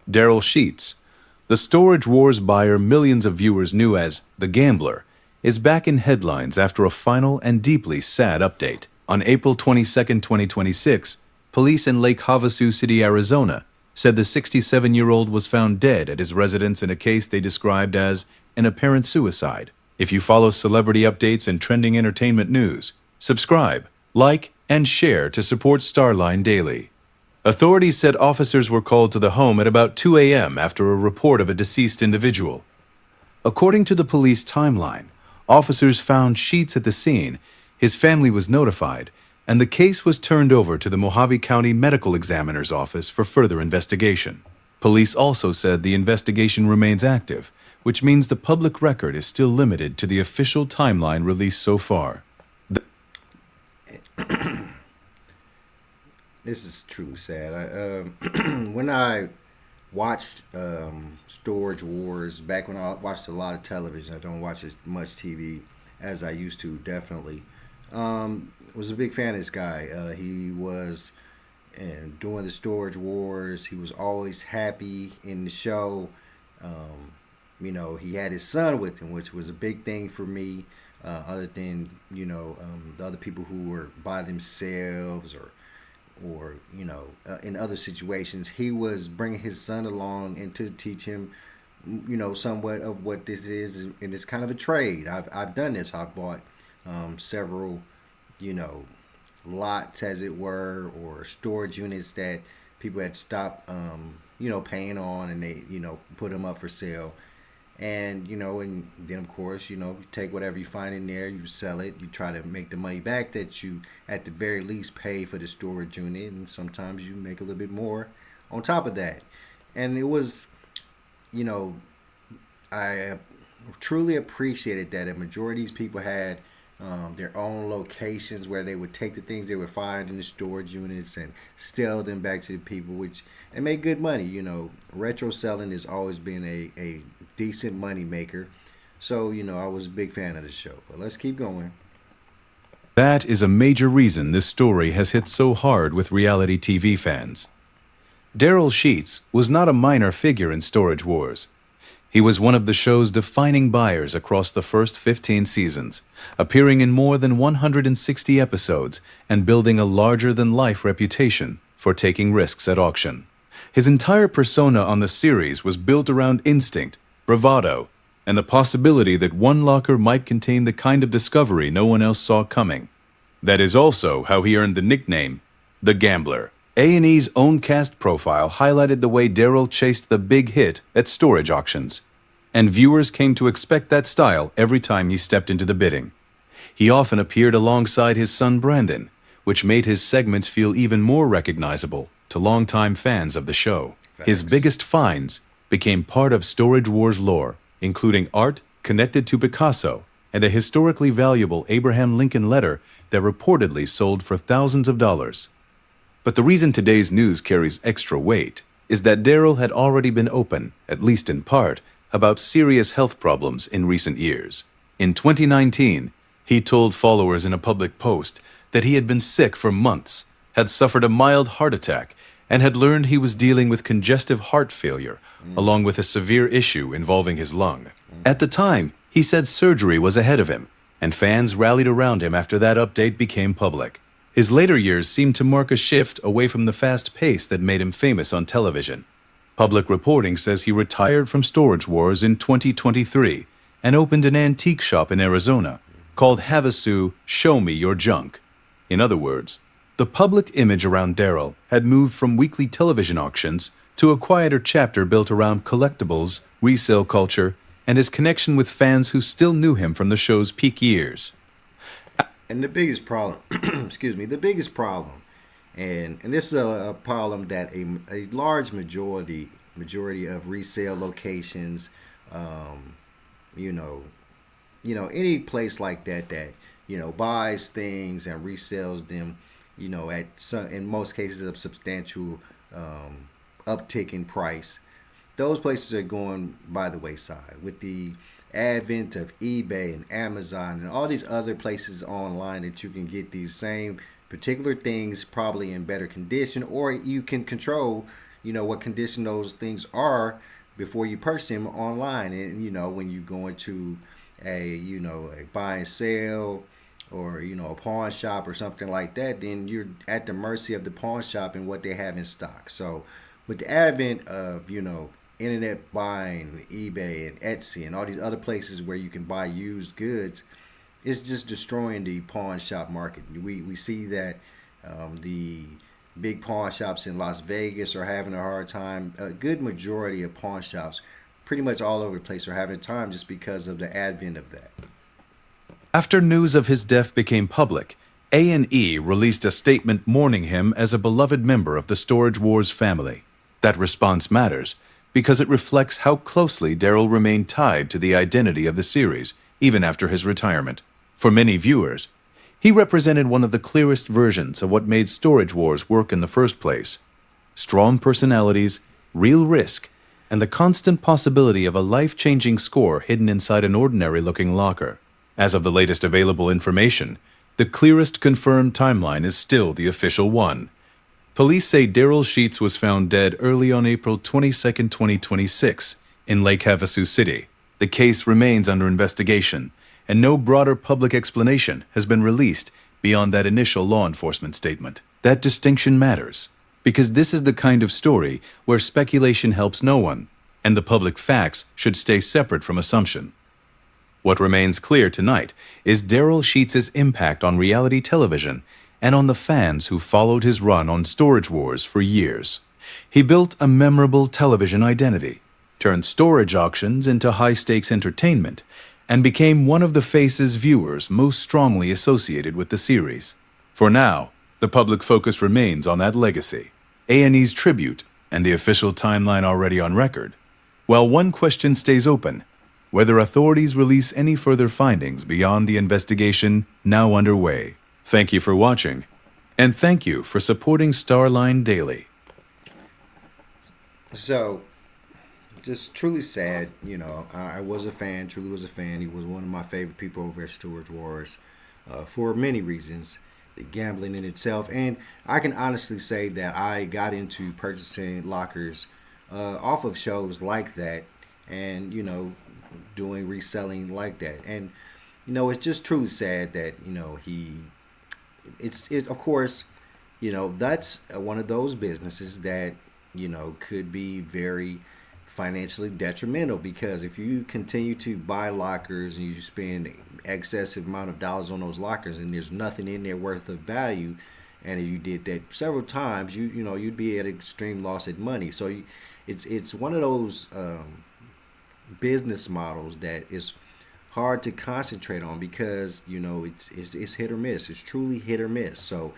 Darrell Sheets, the storage wars buyer millions of viewers knew as the Gambler, is back in headlines after a final and deeply sad update. On April 22, 2026, police in Lake Havasu City, Arizona, said the 67-year-old was found dead at his residence in a case they described as an apparent suicide. If you follow celebrity updates and trending entertainment news, subscribe, like, and share to support Starline Daily. Authorities said officers were called to the home at about 2 a.m. after a report of a deceased individual. According to the police timeline, officers found Sheets at the scene, his family was notified, and the case was turned over to the Mojave County Medical Examiner's Office for further investigation. Police also said the investigation remains active, which means the public record is still limited to the official timeline released so far. This is truly sad. When I watched Storage Wars back when I watched a lot of television, I don't watch as much TV as I used to. Definitely, was a big fan of this guy. He was and doing the Storage Wars. He was always happy in the show. He had his son with him, which was a big thing for me. Other than the other people who were by themselves or in other situations, he was bringing his son along and to teach him, somewhat of what this is, and it's kind of a trade. I've done this. I've bought several, you know, lots, as it were, or storage units that people had stopped, paying on, and they, put them up for sale. And then of course, you take whatever you find in there, you sell it, you try to make the money back that you at the very least pay for the storage unit, and sometimes you make a little bit more on top of that. And it was, you know, I truly appreciated that a majority of these people had their own locations where they would take the things they would find in the storage units and sell them back to the people, which and make good money. Retro selling has always been a decent money maker. So, I was a big fan of the show. But let's keep going. That is a major reason this story has hit so hard with reality TV fans. Darrell Sheets was not a minor figure in Storage Wars. He was one of the show's defining buyers across the first 15 seasons, appearing in more than 160 episodes and building a larger-than-life reputation for taking risks at auction. His entire persona on the series was built around instinct, bravado, and the possibility that one locker might contain the kind of discovery no one else saw coming. That is also how he earned the nickname, The Gambler. A&E's own cast profile highlighted the way Darrell chased the big hit at storage auctions, and viewers came to expect that style every time he stepped into the bidding. He often appeared alongside his son Brandon, which made his segments feel even more recognizable to longtime fans of the show. Facts. His biggest finds became part of Storage Wars lore, including art connected to Picasso and a historically valuable Abraham Lincoln letter that reportedly sold for thousands of dollars. But the reason today's news carries extra weight is that Darrell had already been open, at least in part, about serious health problems in recent years. In 2019, he told followers in a public post that he had been sick for months, had suffered a mild heart attack, and had learned he was dealing with congestive heart failure, along with a severe issue involving his lung. At the time, he said surgery was ahead of him, and fans rallied around him after that update became public. His later years seemed to mark a shift away from the fast pace that made him famous on television. Public reporting says he retired from Storage Wars in 2023 and opened an antique shop in Arizona called Havasu Show Me Your Junk. In other words, the public image around Darrell had moved from weekly television auctions to a quieter chapter built around collectibles, resale culture, and his connection with fans who still knew him from the show's peak years. And the biggest problem, excuse me, the biggest problem, and this is a problem that a large majority of resale locations, you know, any place like that buys things and resells them, at some, in most cases, a substantial uptick in price. Those places are going by the wayside with the advent of eBay and Amazon and all these other places online that you can get these same particular things probably in better condition, or you can control, what condition those things are before you purchase them online. And when you go into a buy and sell, or a pawn shop or something like that, then you're at the mercy of the pawn shop and what they have in stock. So with the advent of internet buying, eBay and Etsy and all these other places where you can buy used goods, it's just destroying the pawn shop market. We see that the big pawn shops in Las Vegas are having a hard time. A good majority of pawn shops, pretty much all over the place, are having a time just because of the advent of that. After news of his death became public, A&E released a statement mourning him as a beloved member of the Storage Wars family. That response matters because it reflects how closely Darrell remained tied to the identity of the series, even after his retirement. For many viewers, he represented one of the clearest versions of what made Storage Wars work in the first place: strong personalities, real risk, and the constant possibility of a life-changing score hidden inside an ordinary-looking locker. As of the latest available information, the clearest confirmed timeline is still the official one. Police say Darrell Sheets was found dead early on April 22, 2026, in Lake Havasu City. The case remains under investigation, and no broader public explanation has been released beyond that initial law enforcement statement. That distinction matters, because this is the kind of story where speculation helps no one, and the public facts should stay separate from assumption. What remains clear tonight is Darrell Sheets' impact on reality television and on the fans who followed his run on Storage Wars for years. He built a memorable television identity, turned storage auctions into high-stakes entertainment, and became one of the faces viewers most strongly associated with the series. For now, the public focus remains on that legacy, A&E's tribute, and the official timeline already on record, while one question stays open: whether authorities release any further findings beyond the investigation now underway. Thank you for watching, and thank you for supporting Starline Daily. So, just truly sad, I was a fan, truly was a fan. He was one of my favorite people over at Storage Wars for many reasons. The gambling in itself, and I can honestly say that I got into purchasing lockers off of shows like that, and doing reselling like that. And it's just truly sad that it's of course, that's one of those businesses that could be very financially detrimental, because if you continue to buy lockers and you spend excessive amount of dollars on those lockers and there's nothing in there worth of value, and if you did that several times, you'd be at extreme loss of money. So it's one of those business models that is hard to concentrate on, because it's hit or miss. It's truly hit or miss. So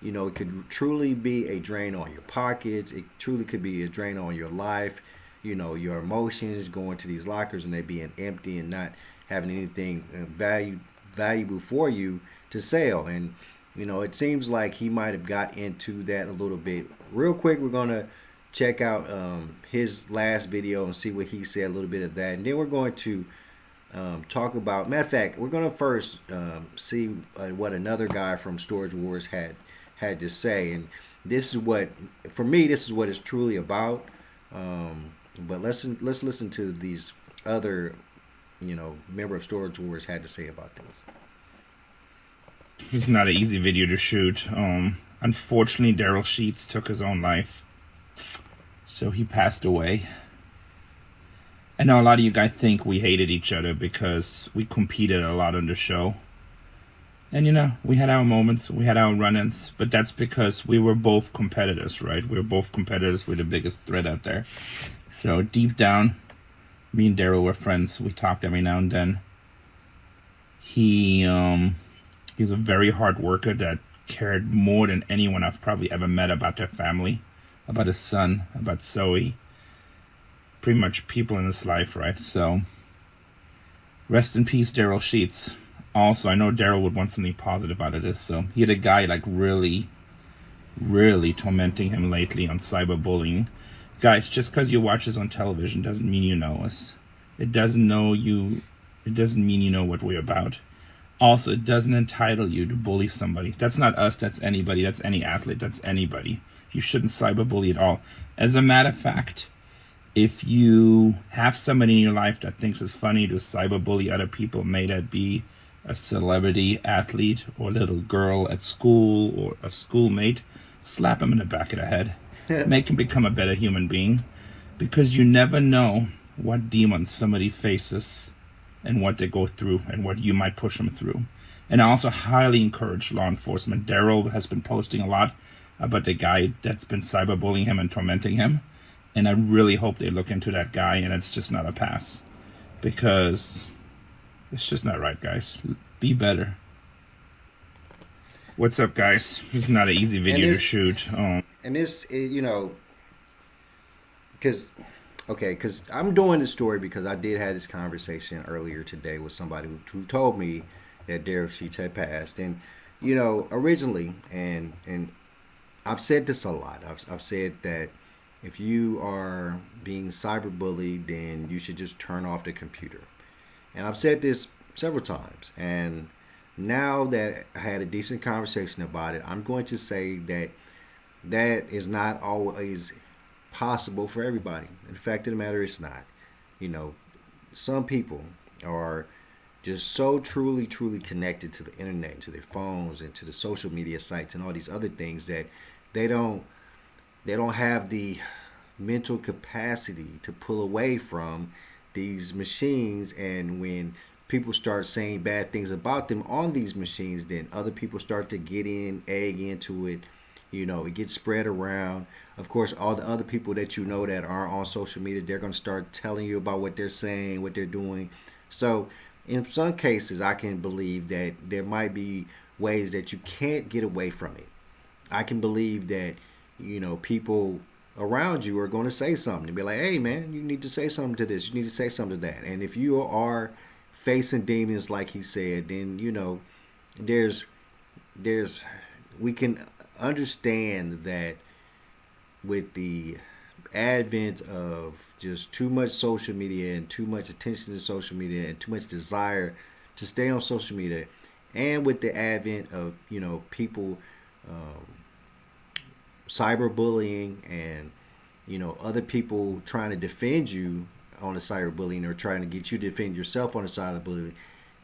it could truly be a drain on your pockets. It truly could be a drain on your life, your emotions, going to these lockers and they being empty and not having anything valuable for you to sell. And it seems like he might have got into that a little bit. Real quick, we're gonna check out his last video and see what he said, a little bit of that, and then we're going to talk about, matter of fact, we're going to first see what another guy from Storage Wars had to say. And this is what, for me, this is what it's truly about. But let's listen to these other member of Storage Wars had to say about this. It's not an easy video to shoot. Unfortunately, Darrell Sheets took his own life. So he passed away. I know a lot of you guys think we hated each other because we competed a lot on the show. And we had our moments, we had our run-ins, but that's because we were both competitors, right? We were both competitors. We're the biggest threat out there. So deep down, me and Darrell were friends. We talked every now and then. He's a very hard worker that cared more than anyone I've probably ever met about their family, about his son, about Zoe, pretty much people in his life, right? So rest in peace, Darrell Sheets. Also, I know Darrell would want something positive out of this. So he had a guy like really tormenting him lately on cyberbullying. Guys, just because you watch us on television doesn't mean you know us. It doesn't mean you know what we're about. Also, it doesn't entitle you to bully somebody. That's not us, that's anybody, that's any athlete, that's anybody. you shouldn't cyberbully at all. As a matter of fact, if you have somebody in your life that thinks it's funny to cyberbully other people, may that be a celebrity athlete or a little girl at school or a schoolmate, slap him in the back of the head. Make him become a better human being, because you never know what demons somebody faces and what they go through and what you might push them through. And I also highly encourage law enforcement. Darrell has been posting a lot about the guy that's been cyberbullying him and tormenting him. And I really hope they look into that guy and it's just not a pass. Because it's just not right, guys. Be better. What's up, guys? This is not an easy video to shoot. And this, because I'm doing this story because I did have this conversation earlier today with somebody who told me that Darrell Sheets had passed. And, originally, and I've said this a lot. I've said that if you are being cyberbullied, then you should just turn off the computer. And I've said this several times. And now that I had a decent conversation about it, I'm going to say that that is not always possible for everybody. The fact of the matter is not. Some people are just so truly connected to the internet, to their phones, and to the social media sites and all these other things that they don't have the mental capacity to pull away from these machines. And when people start saying bad things about them on these machines, then other people start to get egg into it. It gets spread around. Of course, all the other people that that are on social media, they're going to start telling you about what they're saying, what they're doing. So in some cases, I can believe that there might be ways that you can't get away from it. I can believe that, people around you are going to say something and be like, hey, man, you need to say something to this. You need to say something to that. And if you are facing demons, like he said, then, we can understand that with the advent of just too much social media and too much attention to social media and too much desire to stay on social media, and with the advent of people cyberbullying and other people trying to defend you on the cyberbullying or trying to get you to defend yourself on the cyberbullying,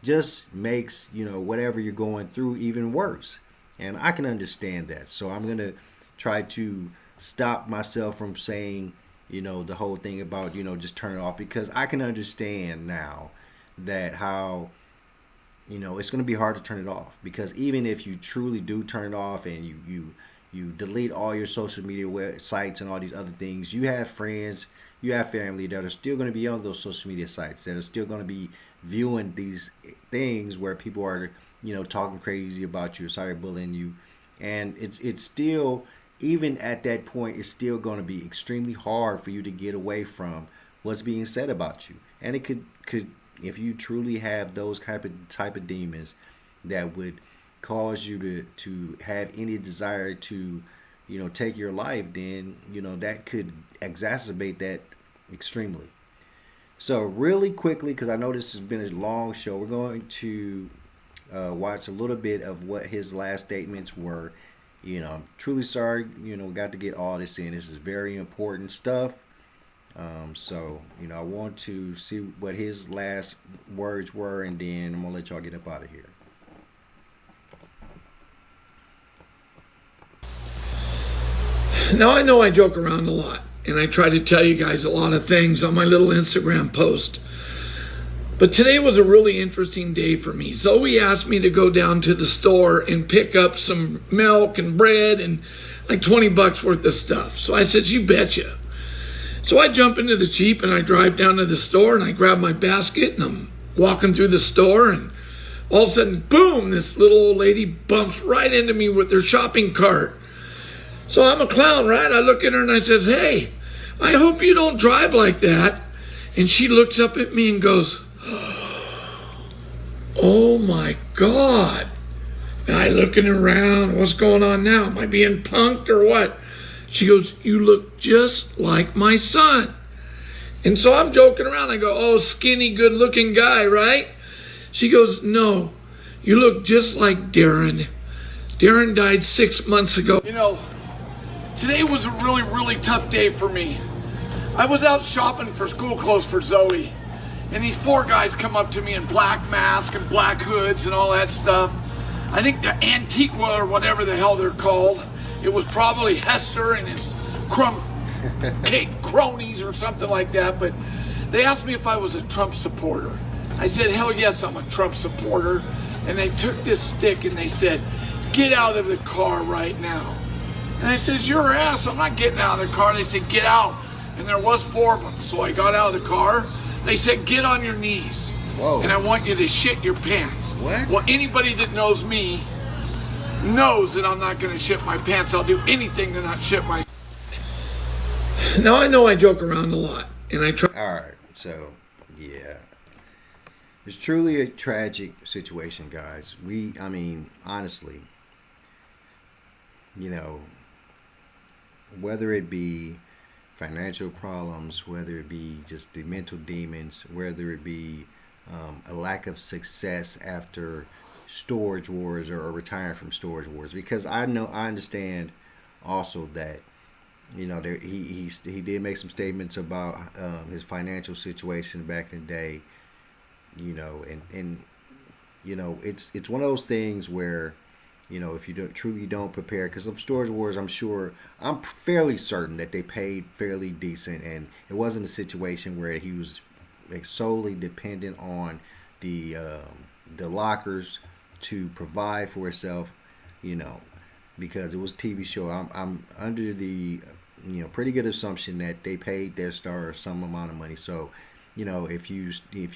just makes whatever you're going through even worse. And I can understand that. So I'm going to try to stop myself from saying, the whole thing about, just turn it off, because I can understand now that how, it's going to be hard to turn it off. Because even if you truly do turn it off and you delete all your social media websites and all these other things, you have friends, you have family that are still going to be on those social media sites, that are still going to be viewing these things where people are talking crazy about you, cyberbullying you. And it's still, even at that point, it's still going to be extremely hard for you to get away from what's being said about you. And it could if you truly have those type of demons that would cause you to have any desire to take your life, then that could exacerbate that extremely. So really quickly, because I know this has been a long show, we're going to watch a little bit of what his last statements were. I'm truly sorry, we got to get all this in. This is very important stuff. So, I want to see what his last words were, and then I'm going to let y'all get up out of here. Now, I know I joke around a lot, and I try to tell you guys a lot of things on my little Instagram post. But today was a really interesting day for me. Zoe asked me to go down to the store and pick up some milk and bread and like $20 worth of stuff. So I said, you betcha. So I jump into the Jeep and I drive down to the store and I grab my basket and I'm walking through the store, and all of a sudden, boom, this little old lady bumps right into me with her shopping cart. So I'm a clown, right? I look at her and I says, hey, I hope you don't drive like that. And she looks up at me and goes, oh my God. And I looking around, what's going on now? Am I being punked or what? She goes, you look just like my son. And so I'm joking around. I go, oh, skinny, good looking guy, right? She goes, no, you look just like Darren. Darren died 6 months ago. Today was a really tough day for me. I was out shopping for school clothes for Zoe, and these four guys come up to me in black masks and black hoods and all that stuff. I think the Antiqua or whatever the hell they're called. It was probably Hester and his cake cronies or something like that, but they asked me if I was a Trump supporter. I said, hell yes, I'm a Trump supporter. And they took this stick and they said, get out of the car right now. And I said, your ass, I'm not getting out of the car. They said, get out. And there was four of them. So I got out of the car. They said, get on your knees. Whoa. And I want you to shit your pants. What? Well, anybody that knows me knows that I'm not going to shit my pants. I'll do anything to not shit my... Now, I know I joke around a lot. And I try... All right, so, yeah. It's truly a tragic situation, guys. I mean, honestly, you know, whether it be financial problems, whether it be just the mental demons, whether it be a lack of success after storage wars or retiring from storage wars, because I understand also that, you know, he did make some statements about his financial situation back in the day, you know, and you know, it's one of those things where, you know, if you truly don't prepare, because of storage wars, I'm fairly certain that they paid fairly decent, and it wasn't a situation where he was like solely dependent on the lockers to provide for himself, you know, because it was a TV show. I'm under the, you know, pretty good assumption that they paid their stars some amount of money. So, you know, if you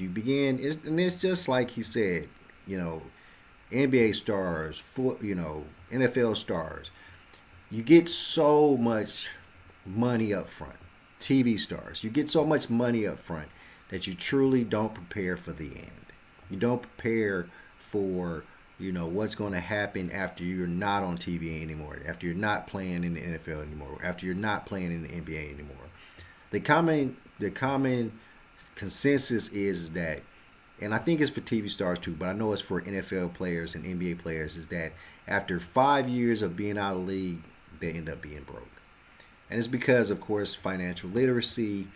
begin, and it's just like he said, you know, NBA stars, you know, NFL stars, you get so much money up front. TV stars, you get so much money up front that you truly don't prepare for the end. You don't prepare for, you know, what's going to happen after you're not on TV anymore, after you're not playing in the NFL anymore, after you're not playing in the NBA anymore. The common consensus is that, and I think it's for TV stars too, but I know it's for NFL players and NBA players, is that after 5 years of being out of the league, they end up being broke. And it's because, of course, financial literacy,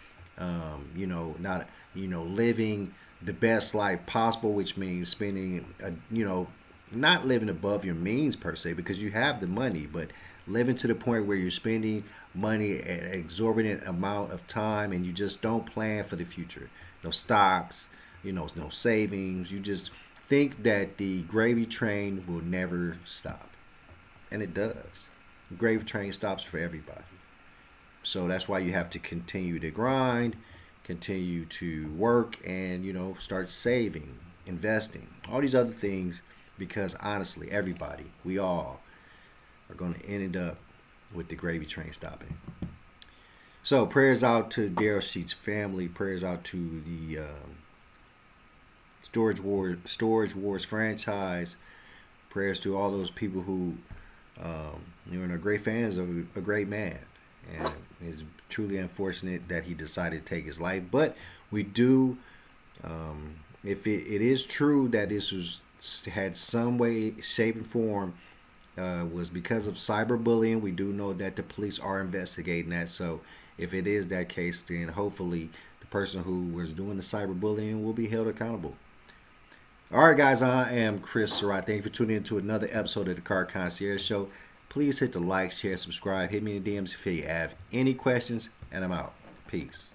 you know, not, you know, living the best life possible, which means spending, you know, not living above your means per se, because you have the money, but living to the point where you're spending money at an exorbitant amount of time and you just don't plan for the future. No stocks, you know, no savings. You just think that the gravy train will never stop. And it does. The gravy train stops for everybody. So that's why you have to continue to grind, continue to work, and, you know, start saving, investing, all these other things, because honestly, everybody, we all are going to end up with the gravy train stopping. So prayers out to Darrell Sheets' family, prayers out to the Storage Wars franchise, prayers to all those people who, you know, are great fans of a great man. And it's truly unfortunate that he decided to take his life. But we do, if it is true that this had some way, shape, and form, was because of cyberbullying, we do know that the police are investigating that. So if it is that case, then hopefully the person who was doing the cyberbullying will be held accountable. All right, guys, I am Chris Surratt. Thank you for tuning in to another episode of the Car Concierge Show. Please hit the like, share, subscribe. Hit me in the DMs if you have any questions, and I'm out. Peace.